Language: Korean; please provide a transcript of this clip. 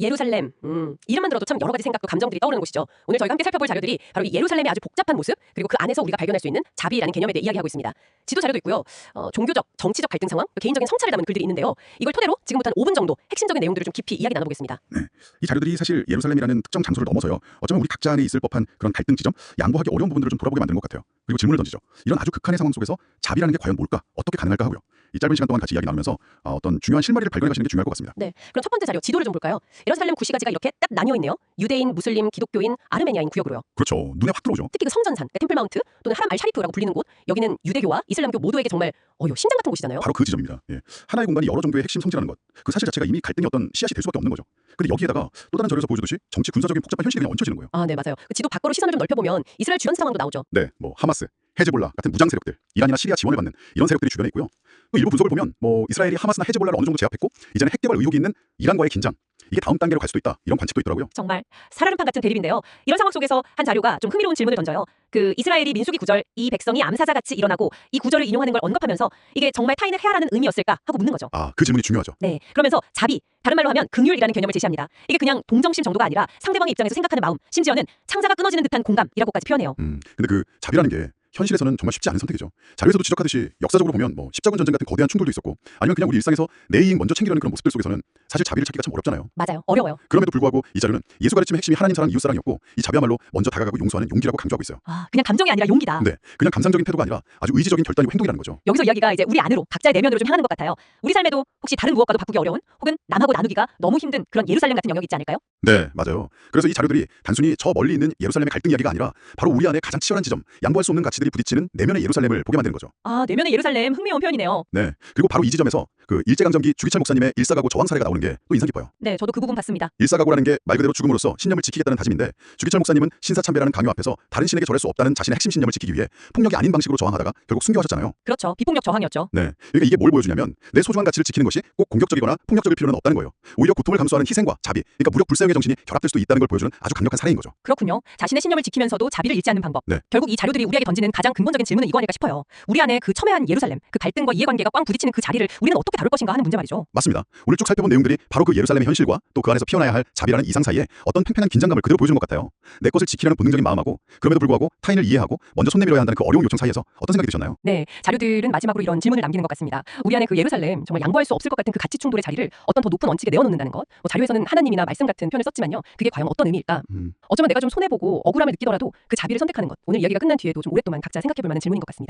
예루살렘. 이름만 들어도 참 여러 가지 생각과 감정들이 떠오르는 곳이죠. 오늘 저희가 함께 살펴볼 자료들이 바로 이 예루살렘의 아주 복잡한 모습, 그리고 그 안에서 우리가 발견할 수 있는 자비라는 개념에 대해 이야기하고 있습니다. 지도 자료도 있고요. 종교적, 정치적 갈등 상황, 개인적인 성찰을 담은 글들이 있는데요. 이걸 토대로 지금부터 한 5분 정도 핵심적인 내용들을 좀 깊이 이야기 나눠보겠습니다. 네, 이 자료들이 사실 예루살렘이라는 특정 장소를 넘어서요. 어쩌면 우리 각자 안에 있을 법한 그런 갈등 지점, 양보하기 어려운 부분들을 좀 돌아보게 만드는 것 같아요. 그리고 질문을 던지죠. 이런 아주 극한의 상황 속에서 자비라는 게 과연 뭘까? 어떻게 가능할까 하고요. 이 짧은 시간 동안 같이 이야기 나누면서 어떤 중요한 실마리를 발견해 가시는 게 중요할 것 같습니다. 네, 그럼 첫 번째 자료 지도를 좀 볼까요? 예루살렘 구시가지가 이렇게 딱 나뉘어 있네요. 유대인, 무슬림, 기독교인, 아르메니아인 구역으로요. 그렇죠. 눈에 확 들어오죠. 특히 그 성전산, 템플 마운트 또는 하람 알 샤리프라고 불리는 곳, 여기는 유대교와 이슬람교 모두에게 정말 심장 같은 곳이잖아요. 바로 그 지점입니다. 예. 하나의 공간이 여러 종교의 핵심 성질하는 것. 그 사실 자체가 이미 갈등의 어떤 씨앗이 될 수밖에 없는 거죠. 근데 여기에다가 또 다른 자료에서 보여주듯이 정치 군사적인 복잡한 현실이 그냥 얹혀지는 거예요. 아, 네, 맞아요. 그 지도 밖으로 시선을 좀 넓혀보면 이스라엘 주변 상황도 나오죠. 네, 뭐 하마스, 헤즈볼라 같은 무장 세력들, 이란이나 시리아 지원을 받는 이런 세력들이 주변에 있고요. 또 일부 분석을 보면 이스라엘이 하마스나 헤즈볼라를 어느 정도 제압했고 이제는 핵개발 의혹이 있는 이란과의 긴장, 이게 다음 단계로 갈 수도 있다. 이런 관측도 있더라고요. 정말 사르름판 같은 대립인데요. 이런 상황 속에서 한 자료가 좀 흥미로운 질문을 던져요. 그 이스라엘이 민수기 9절 이 백성이 암사자같이 일어나고 이 구절을 인용하는 걸 언급하면서 이게 정말 타인을 해하라는 의미였을까 하고 묻는 거죠. 아, 그 질문이 중요하죠. 네, 그러면서 자비, 다른 말로 하면 긍휼이라는 개념을 제시합니다. 이게 그냥 동정심 정도가 아니라 상대방의 입장에서 생각하는 마음, 심지어는 창자가 끊어지는 듯한 공감이라고까지 표현해요. 근데 그 자비라는 게 현실에서는 정말 쉽지 않은 선택이죠. 자료에서도 지적하듯이 역사적으로 보면 십자군 전쟁 같은 거대한 충돌도 있었고 아니면 그냥 우리 일상에서 내 이익 먼저 챙기려는 그런 모습들 속에서는 사실 자비를 찾기가 참 어렵잖아요. 맞아요. 어려워요. 그럼에도 불구하고 이 자료는 예수 가르침의 핵심이 하나님 사랑, 이웃 사랑이었고 이 자비야말로 먼저 다가가고 용서하는 용기라고 강조하고 있어요. 아, 그냥 감정이 아니라 용기다. 네, 그냥 감상적인 태도가 아니라 아주 의지적인 결단이고 행동이라는 거죠. 여기서 이야기가 이제 우리 안으로, 각자의 내면으로 좀 향하는 것 같아요. 우리 삶에도 혹시 다른 무엇과도 바꾸기 어려운 혹은 남하고 나누기가 너무 힘든 그런 예루살렘 같은 영역이 있지 않을까요? 네, 맞아요. 그래서 이 자료들이 단순히 저 멀리 있는 예루살렘의 갈등 이야기가 아니라 바로 우리 안에 가장 치열한 지점, 양보할 수 없는 가치들이 부딪히는 내면의 예루살렘을 보게 만드는 거죠. 아, 내면의 예루살렘, 흥미로운 표현이네요. 네, 그리고 바로 이 지점에서 그 일제강점기 주기철 목사님의 일사가고 저항 사례가 나오는 게 또 인상 깊어요. 네, 저도 그 부분 봤습니다. 일사가고라는 게 말 그대로 죽음으로써 신념을 지키겠다는 다짐인데 주기철 목사님은 신사참배라는 강요 앞에서 다른 신에게 절할 수 없다는 자신의 핵심 신념을 지키기 위해 폭력이 아닌 방식으로 저항하다가 결국 순교하셨잖아요. 그렇죠. 비폭력 저항이었죠. 네, 그러니까 이게 뭘 보여주냐면 내 소중한 가치를 지키는 것이 꼭 공격적이거나 폭력적일 필요는 없다는 거예요. 오히려 고통을 감수하는 희생과 자비, 그러니까 무력 불사용의 정신이 결합될 수도 있다는 걸 보여주는 아주 강력한 사례인 거죠. 그렇군요. 자신의 신념을 지키면서도 자비를 잃지 않는 방법. 네. 결국 이 자료들이 우리에게 던지는 가장 근본적인 질문은 이거 아닐까 싶어요. 우리 안에 그 첨예한 예루살렘, 그 갈등과 이해관계가 꽝 부딪히는 그 자리를 우리는 어떻게 다룰 것인가 하는 문제 말이죠. 맞습니다. 오늘 쭉 살펴본 내용들이 바로 그 예루살렘의 현실과 또 그 안에서 피어나야 할 자비라는 이상 사이에 어떤 팽팽한 긴장감을 그대로 보여주는 것 같아요. 내 것을 지키려는 본능적인 마음하고 그럼에도 불구하고 타인을 이해하고 먼저 손 내밀어야 한다는 그 어려운 요청 사이에서 어떤 생각이 드셨나요? 네, 자료들은 마지막으로 이런 질문을 남기는 것 같습니다. 우리 안에 그 예루살렘, 정말 양보할 수 없을 것 같은 그 가치 충돌의 자리를 어떤 더 높은 원칙에 내어놓는다는 것. 자료에서는 하나님이나 말씀 같은 표현을 썼지만요. 그게 과연 어떤 의미일까? 어쩌면 내가 좀 손해보고 억울함을 느끼더라도 그 자비를 선택하는 것. 오늘 이야기가 끝난 뒤에도 좀 오랫동안 각자 생각해볼 만한 질문인 것 같습니다.